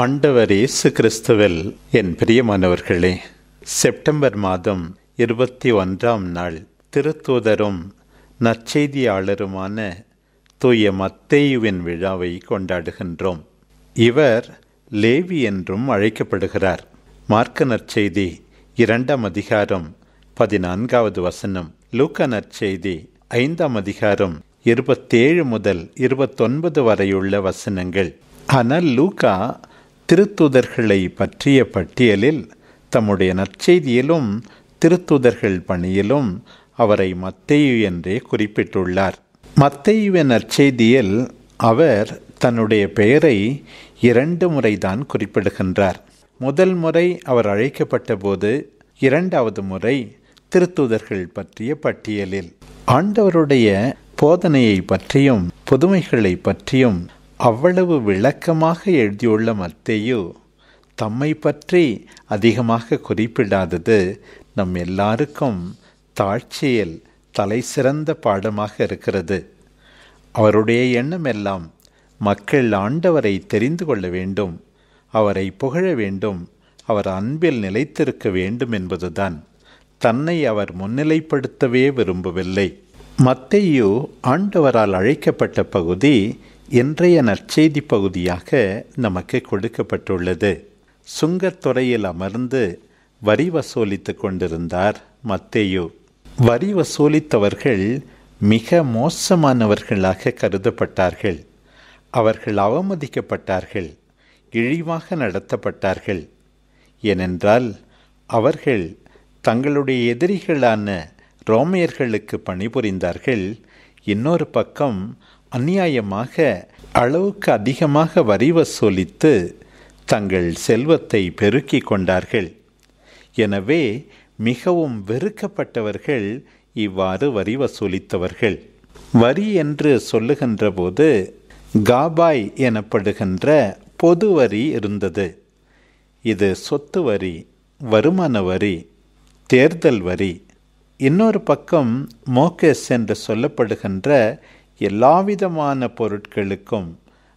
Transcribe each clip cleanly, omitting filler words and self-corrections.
ஆண்டவர் இயேசு கிறிஸ்துவில் என் பிரியமானவர்களே, செப்டம்பர் மாதம் 21ஆம் நாள் திருத்தூதரும் நற்செய்தியாளருமான தூய மத்தேயுவின் விழாவை கொண்டாடுகின்றோம். இவர் லேவி என்றும் அழைக்கப்படுகிறார். மார்க்க நற்செய்தி 2ஆம் அதிகாரம் 14வது வசனம், லூக்கா நற்செய்தி 5ஆம் அதிகாரம் 27 முதல் 29 வரையுள்ள வசனங்கள். ஆனால் லூக்கா திருத்தூதர்களை பற்றிய பட்டியலில் தம்முடைய நற்செய்தியிலும் திருத்தூதர்கள் பணியிலும் அவரை மத்தேயு என்றே குறிப்பிட்டுள்ளார். மத்தேயுவின் நற்செய்தியில் அவர் தன்னுடைய பெயரை 2 முறைதான் குறிப்பிடுகின்றார். முதல் முறை அவர் அழைக்கப்பட்ட போது, 2வது முறை திருத்தூதர்கள் பற்றிய பட்டியலில். ஆண்டவருடைய போதனையை பற்றியும் புதுமைகளை பற்றியும் அவ்வளவு விளக்கமாக எழுதியுள்ள மத்தேயு தம்மை பற்றி அதிகமாக குறிப்பிடாதது நம் எல்லாருக்கும் தாழ்ச்சியில் தலை சிறந்த பாடமாக இருக்கிறது. அவருடைய எண்ணமெல்லாம் மக்கள் ஆண்டவரை தெரிந்து கொள்ள வேண்டும், அவரை புகழ வேண்டும், அவர் அன்பில் நிலைத்திருக்க வேண்டும் என்பதுதான். தன்னை அவர் முன்னிலைப்படுத்தவே விரும்பவில்லை. மத்தேயு ஆண்டவரால் அழைக்கப்பட்ட பகுதி இன்றைய நற்செய்தி பகுதியாக நமக்கு கொடுக்கப்பட்டுள்ளது. சுங்கத்துறையில் அமர்ந்து வரி வசூலித்து கொண்டிருந்தார் மத்தேயு. வரி வசூலித்தவர்கள் மிக மோசமானவர்களாக கருதப்பட்டார்கள். அவர்கள் அவமதிக்கப்பட்டார்கள், இழிவாக நடத்தப்பட்டார்கள். ஏனென்றால் அவர்கள் தங்களுடைய எதிரிகளான ரோமையர்களுக்கு பணிபுரிந்தார்கள். இன்னொரு பக்கம் அநியாயமாக அளவுக்கு அதிகமாக வரி வசூலித்து தங்கள் செல்வத்தை பெருக்கிக் கொண்டார்கள். எனவே மிகவும் வெறுக்கப்பட்டவர்கள் இவ்வாறு வரி வசூலித்தவர்கள். வரி என்று சொல்லுகின்ற போது காபாய் எனப்படுகின்ற பொது வரி இருந்தது. இது சொத்து வரி, வருமான வரி, தேர்தல் வரி. இன்னொரு பக்கம் மோகஸ் என்று சொல்லப்படுகின்ற எல்லாவிதமான பொருட்களுக்கும்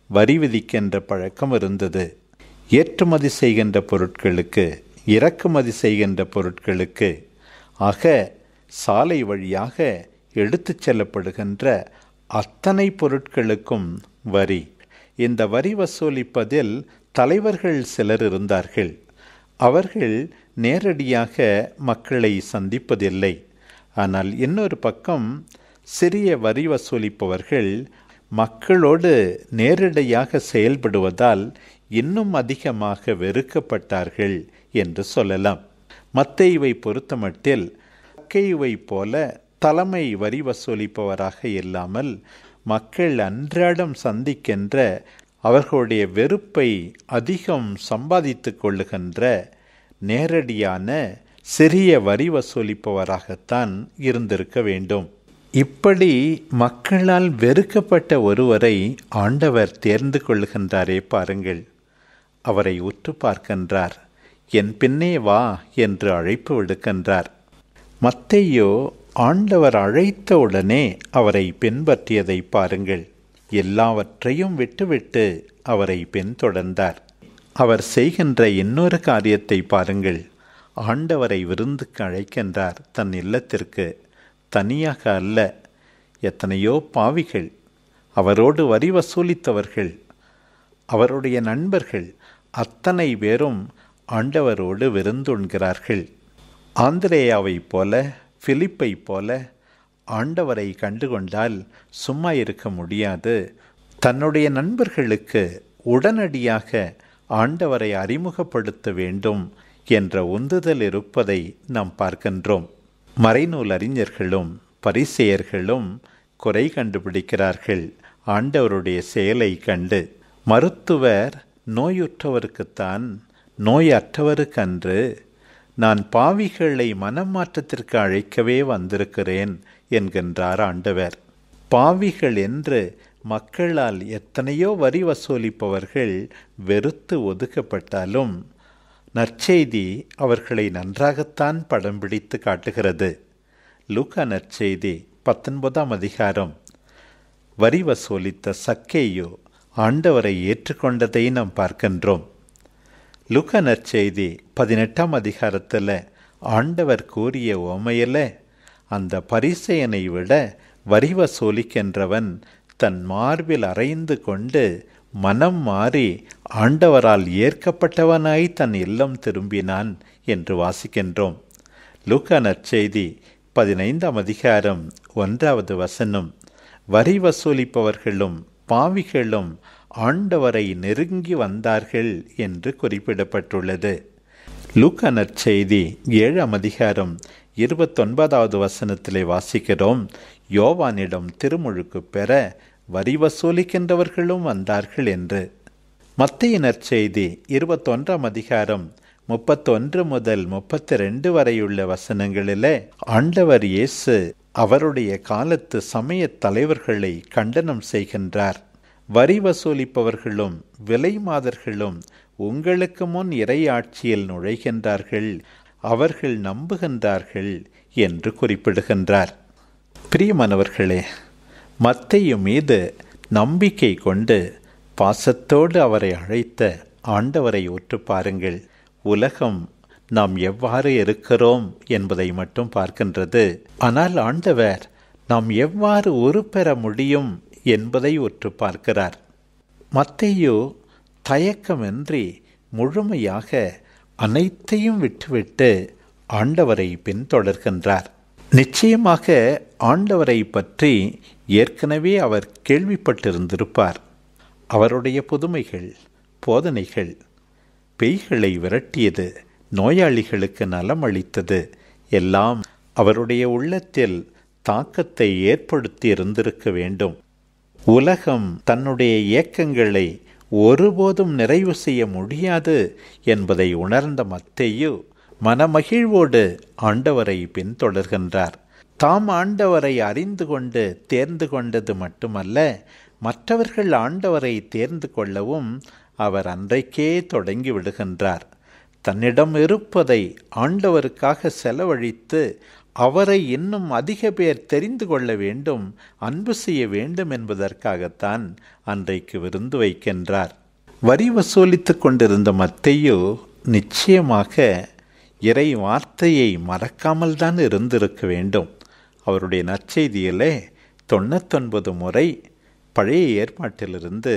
வரி விதிக்கின்ற பழக்கம் இருந்தது. ஏற்றுமதி செய்கின்ற பொருட்களுக்கு, இறக்குமதி செய்கின்ற பொருட்களுக்கு, ஆக சாலை வழியாக எடுத்துச் செல்லப்படுகின்ற அத்தனை பொருட்களுக்கும் வரி. இந்த வரி வசூலிப்பதில் தலைவர்கள் சிலர் இருந்தார்கள். அவர்கள் நேரடியாக மக்களை சந்திப்பதில்லை. ஆனால் இன்னொரு பக்கம் சிறிய வரி வசூலிப்பவர்கள் மக்களோடு நேரடியாக செயல்படுவதால் இன்னும் அதிகமாக வெறுக்கப்பட்டார்கள் என்று சொல்லலாம். மத்தேயுவை பொறுத்தமட்டில் சக்கேயுவை போல தலைமை வரி வசூலிப்பவராக இல்லாமல் மக்கள் அன்றாடம் சந்திக்கின்ற அவர்களுடைய வெறுப்பை அதிகம் சம்பாதித்து கொள்ளுகின்ற நேரடியான சிறிய வரி வசூலிப்பவராகத்தான் இருந்திருக்க வேண்டும். இப்படி மக்களால் வெறுக்கப்பட்ட ஒருவரை ஆண்டவர் தேர்ந்து கொள்ளுகின்றாரே பாருங்கள். அவரை உற்று பார்க்கின்றார். என் பின்னே வா என்று அழைப்பு விடுக்கின்றார். மத்தேயு ஆண்டவர் அழைத்த உடனே அவரை பின்பற்றியதை பாருங்கள். எல்லாவற்றையும் விட்டுவிட்டு அவரை பின்தொடர்ந்தார். அவர் செய்கின்ற இன்னொரு காரியத்தை பாருங்கள். ஆண்டவரை விருந்துக்கு அழைக்கின்றார் தன் இல்லத்திற்கு. தனியாக அல்ல, எத்தனையோ பாவிகள், அவரோடு வரி வசூலித்தவர்கள், அவருடைய நண்பர்கள், அத்தனை பேரும் ஆண்டவரோடு விருந்துண்கிறார்கள். ஆந்திரேயாவை போல, பிலிப்பை போல ஆண்டவரை கண்டுகொண்டால் சும்மா இருக்க முடியாது. தன்னுடைய நண்பர்களுக்கு உடனடியாக ஆண்டவரை அறிமுகப்படுத்த வேண்டும் என்ற உந்துதல் இருப்பதை நாம் பார்க்கின்றோம். மறைநூல் அறிஞர்களும் பரிசேயர்களும் குறை கண்டுபிடிக்கிறார்கள் ஆண்டவருடைய செயலை கண்டு. மருத்துவர் நோயுற்றவருக்குத்தான், நோயற்றவருக்கன்று. நான் பாவிகளை மனமாற்றத்திற்கு அழைக்கவே வந்திருக்கிறேன் என்கின்றார் ஆண்டவர். பாவிகள் என்று மக்களால் எத்தனையோ வரி வசூலிப்பவர்கள் வெறுத்து ஒதுக்கப்பட்டாலும் நற்செய்தி அவர்களை நன்றாகத்தான் படம் பிடித்து காட்டுகிறது. லூக்கா நற்செய்தி 19ஆம் அதிகாரம் வரி வசூலித்த சக்கேயு ஆண்டவரை ஏற்றுக்கொண்டதை நாம் பார்க்கின்றோம். லூக்கா நற்செய்தி 18ஆம் அதிகாரத்தில் ஆண்டவர் கூறிய உவமையில் அந்த பரிசேயனை விட வரி வசூலிக்கின்றவன் தன் மார்பில் அறைந்து கொண்டு மனம் மாறி ஆண்டவரால் ஏற்கப்பட்டவனாய் தன் இல்லம் திரும்பினான் என்று வாசிக்கின்றோம். லூக்கா நற்செய்தி 15ஆம் அதிகாரம் 1வது வசனம், வரி வசூலிப்பவர்களும் பாவிகளும் ஆண்டவரை நெருங்கி வந்தார்கள் என்று குறிப்பிடப்பட்டுள்ளது. லூக்கா நற்செய்தி 7ஆம் அதிகாரம் 29வது வசனத்திலே வாசிக்கிறோம், யோவானிடம் திருமுழுக்கு பெற வரி வசூலிக்கின்றவர்களும் வந்தார்கள் என்று. மத்தேயு நற்செய்தி 21ஆம் அதிகாரம் 31 முதல் 32 வரையுள்ள வசனங்களிலே ஆண்டவர் இயேசு அவருடைய காலத்து சமய தலைவர்களை கண்டனம் செய்கின்றார். வரி வசூலிப்பவர்களும் விலை மாதர்களும் உங்களுக்கு முன் இறையாட்சியில் நுழைகின்றார்கள், அவர்கள் நம்புகின்றார்கள் என்று குறிப்பிடுகின்றார். பிரியமானவர்களே, மத்தேயு மீது நம்பிக்கை கொண்டு பாசத்தோடு அவரை அழைத்த ஆண்டவரை உற்று பாருங்கள். உலகம் நாம் எவ்வாறு இருக்கிறோம் என்பதை மட்டும் பார்க்கின்றது. ஆனால் ஆண்டவர் நாம் எவ்வாறு உருப்பெற முடியும் என்பதை உற்று பார்க்கிறார். மத்தேயு தயக்கமின்றி முழுமையாக அனைத்தையும் விட்டுவிட்டு ஆண்டவரை பின்தொடர்கின்றார். நிச்சயமாக ஆண்டவரை பற்றி ஏற்கனவே அவர் கேள்விப்பட்டிருந்திருப்பார். அவருடைய புதுமைகள், போதனைகள், பேய்களை விரட்டியது, நோயாளிகளுக்கு நலம் அளித்தது எல்லாம் அவருடைய உள்ளத்தில் தாக்கத்தை ஏற்படுத்தி இருந்திருக்க வேண்டும். உலகம் தன்னுடைய இயக்கங்களை ஒருபோதும் நிறைவு செய்ய முடியாது என்பதை உணர்ந்த மத்தேயு மனமகிழ்வோடு ஆண்டவரை பின்தொடர்கின்றார். தாம் ஆண்டவரை அறிந்து கொண்டு தேர்ந்து கொண்டது மட்டுமல்ல, மற்றவர்கள் ஆண்டவரை தேர்ந்து கொள்ளவும் அவர் அன்றைக்கே தொடங்கி விடுகின்றார். தன்னிடம் இருப்பதை ஆண்டவருக்காக செலவழித்து அவரை இன்னும் அதிக பேர் தெரிந்து கொள்ள வேண்டும், அன்பு செய்ய வேண்டும் என்பதற்காகத்தான் அன்றைக்கு விருந்து வைக்கின்றார். வரி வசூலித்து கொண்டிருந்த மத்தேயு நிச்சயமாக இறை வார்த்தையை மறக்காமல் தான் இருந்திருக்க வேண்டும். அவருடைய நற்செய்தியிலே 99 முறை பழைய ஏற்பாட்டிலிருந்து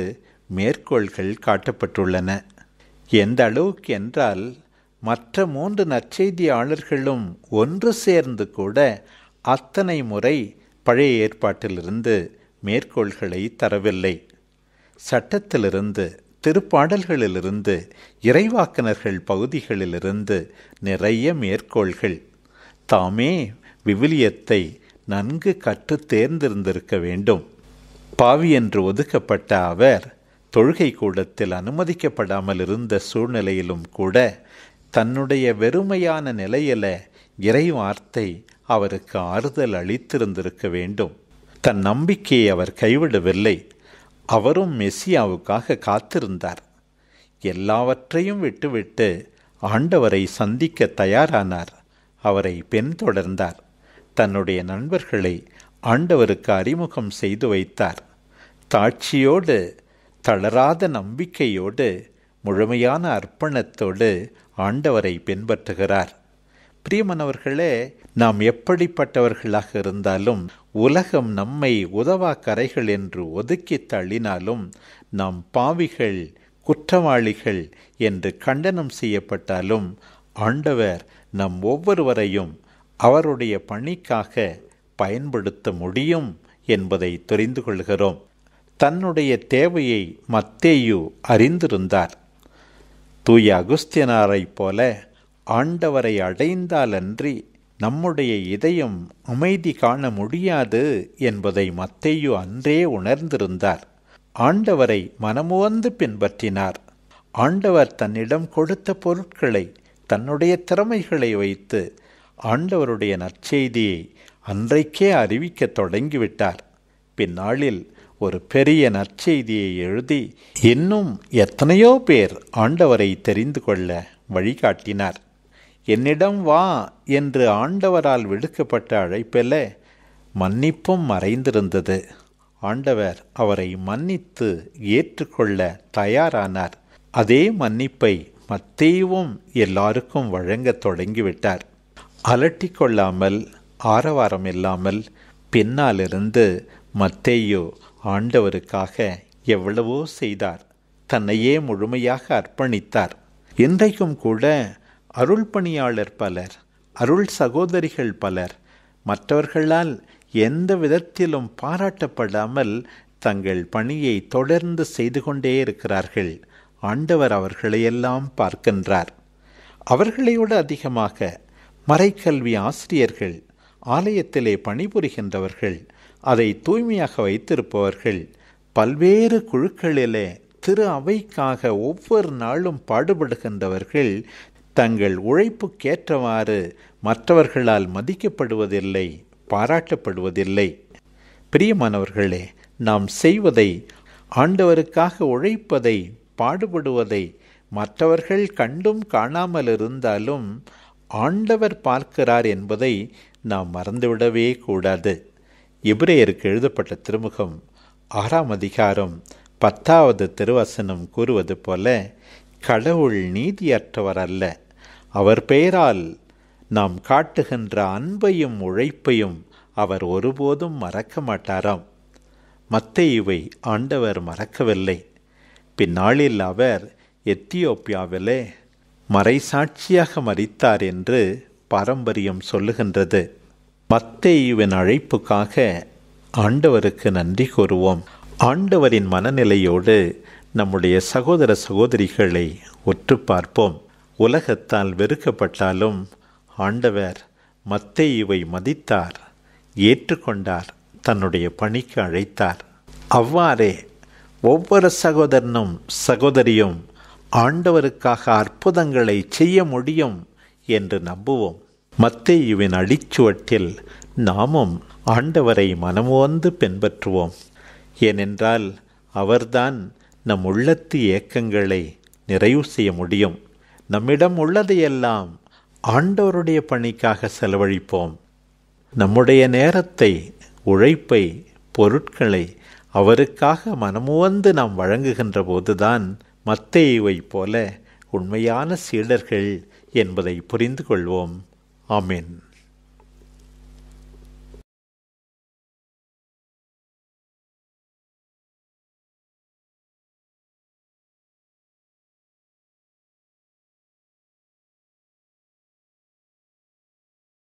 மேற்கோள்கள் காட்டப்பட்டுள்ளன. எந்த அளவுக்கு என்றால், மற்ற 3 நற்செய்தியாளர்களும் ஒன்று சேர்ந்து கூட அத்தனை முறை பழைய ஏற்பாட்டிலிருந்து மேற்கோள்களை தரவில்லை. சட்டத்திலிருந்து, திருப்பாடல்களிலிருந்து, இறைவாக்கினர்கள் பகுதிகளிலிருந்து நிறைய மேற்கோள்கள். தாமே விவிலியத்தை நன்கு கற்று தேர்ந்திருந்திருக்க வேண்டும். பாவி என்று ஒதுக்கப்பட்ட அவர் தொழுகை கூடத்தில் அனுமதிக்கப்படாமல் இருந்த சூழ்நிலையிலும் கூட தன்னுடைய வெறுமையான நிலையில இறை வார்த்தை அவருக்கு ஆறுதல் அளித்திருந்திருக்க வேண்டும். தன் நம்பிக்கையை அவர் கைவிடவில்லை. அவரும் மெசியாவுக்காக காத்திருந்தார். எல்லாவற்றையும் விட்டுவிட்டு ஆண்டவரை சந்திக்க தயாரானார். அவரை பின்தொடர்ந்தார். தன்னுடைய நண்பர்களை ஆண்டவருக்கு அறிமுகம் செய்து வைத்தார். தாட்சியோடு, தளராத நம்பிக்கையோடு, முழுமையான அர்ப்பணத்தோடு ஆண்டவரை பின்பற்றுகிறார். பிரியமானவர்களே, நாம் எப்படிப்பட்டவர்களாக இருந்தாலும், உலகம் நம்மை உதவாக்கரைகள் என்று ஒதுக்கி தள்ளினாலும், நாம் பாவிகள், குற்றவாளிகள் என்று கண்டனம் செய்யப்பட்டாலும், ஆண்டவர் நம் ஒவ்வொருவரையும் அவருடைய பணிக்காக பயன்படுத்த முடியும் என்பதை தெரிந்து கொள்கிறோம். தன்னுடைய தேவையை மத்தேயு அறிந்திருந்தார். தூய அகுஸ்தியனாரைப் போல ஆண்டவரை அடைந்தாலன்றி நம்முடைய இதயம் அமைதி காண முடியாது என்பதை மத்தேயு அன்றே உணர்ந்திருந்தார். ஆண்டவரை மனமுவந்து பின்பற்றினார். ஆண்டவர் தன்னிடம் கொடுத்த பொருட்களை, தன்னுடைய திறமைகளை வைத்து ஆண்டவருடைய நற்செய்தியை அன்றைக்கே அறிவிக்க தொடங்கிவிட்டார். பின்னாளில் ஒரு பெரிய நற்செய்தியை எழுதி இன்னும் எத்தனையோ பேர் ஆண்டவரை தெரிந்து கொள்ள வழிகாட்டினார். என்னிடம் வா என்று ஆண்டவரால் விடுக்கப்பட்ட அழைப்பில் மன்னிப்பும் மறைந்திருந்தது. ஆண்டவர் அவரை மன்னித்து ஏற்றுக்கொள்ள தயாரானார். அதே மன்னிப்பை மத்தேயுவும் எல்லாருக்கும் வழங்க தொடங்கிவிட்டார். அலட்டிக்கொள்ளாமல் ஆரவாரம் இல்லாமல் பின்னாலிருந்து மத்தேயு ஆண்டவருக்காக எவ்வளவோ செய்தார். தன்னையே முழுமையாக அர்ப்பணித்தார். இன்றைக்கும் கூட அருள் பணியாளர் பலர், அருள் சகோதரிகள் பலர் மற்றவர்களால் எந்த விதத்திலும் பாராட்டப்படாமல் தங்கள் பணியை தொடர்ந்து செய்து கொண்டே இருக்கிறார்கள். ஆண்டவர் அவர்களையெல்லாம் பார்க்கின்றார். அவர்களையோடு அதிகமாக மறைக்கல்வி ஆசிரியர்கள், ஆலயத்திலே பணிபுரிகின்றவர்கள், அதை தூய்மையாக வைத்திருப்பவர்கள், பல்வேறு குழுக்களிலே திரு அவைக்காக ஒவ்வொரு நாளும் பாடுபடுகின்றவர்கள் தங்கள் உழைப்புக்கேற்றவாறு மற்றவர்களால் மதிக்கப்படுவதில்லை, பாராட்டப்படுவதில்லை. பிரியமானவர்களே, நாம் செய்வதை, ஆண்டவருக்காக உழைப்பதை, பாடுபடுவதை மற்றவர்கள் கண்டும் காணாமல் இருந்தாலும் ஆண்டவர் பார்க்கிறார் என்பதை நாம் மறந்துவிடவே கூடாது. எபிரேயருக்கு எழுதப்பட்ட திருமுகம் 6ஆம் அதிகாரம் 10வது திருவசனம் கூறுவது போல, கடவுள் நீதியற்றவர் அல்ல. அவர் பெயரால் நாம் காட்டுகின்ற அன்பையும் உழைப்பையும் அவர் ஒருபோதும் மறக்க மாட்டாராம். மத்தேயுவை ஆண்டவர் மறக்கவில்லை. பின்னாளில் அவர் எத்தியோப்பியாவிலே மறைசாட்சியாக மரித்தார் என்று பாரம்பரியம் சொல்லுகின்றது. மத்தேயுவின் அழைப்புக்காக ஆண்டவருக்கு நன்றி கூறுவோம். ஆண்டவரின் மனநிலையோடு நம்முடைய சகோதர சகோதரிகளை ஒற்று பார்ப்போம். உலகத்தால் வெறுக்கப்பட்டாலும் ஆண்டவர் மத்தேயுவை மதித்தார், ஏற்றுக்கொண்டார், தன்னுடைய பணிக்கு அழைத்தார். அவ்வாறே ஒவ்வொரு சகோதரனும் சகோதரியும் ஆண்டவருக்காக அற்புதங்களை செய்ய முடியும் என்று நம்புவோம். மத்தேயுவின் அடிச்சுவட்டில் நாமும் ஆண்டவரை மனமுவந்து பின்பற்றுவோம். ஏனென்றால் அவர்தான் நம் உள்ளத்து ஏக்கங்களை நிறைவு செய்ய முடியும். நம்மிடம் உள்ளதையெல்லாம் ஆண்டவருடைய பணிக்காக செலவழிப்போம். நம்முடைய நேரத்தை, உழைப்பை, பொருட்களை அவருக்காக மனமுவந்து நாம் வழங்குகின்ற போதுதான் மத்தேயுவை போல உண்மையான சீடர்கள் என்பதை புரிந்து கொள்வோம். ஆமென்.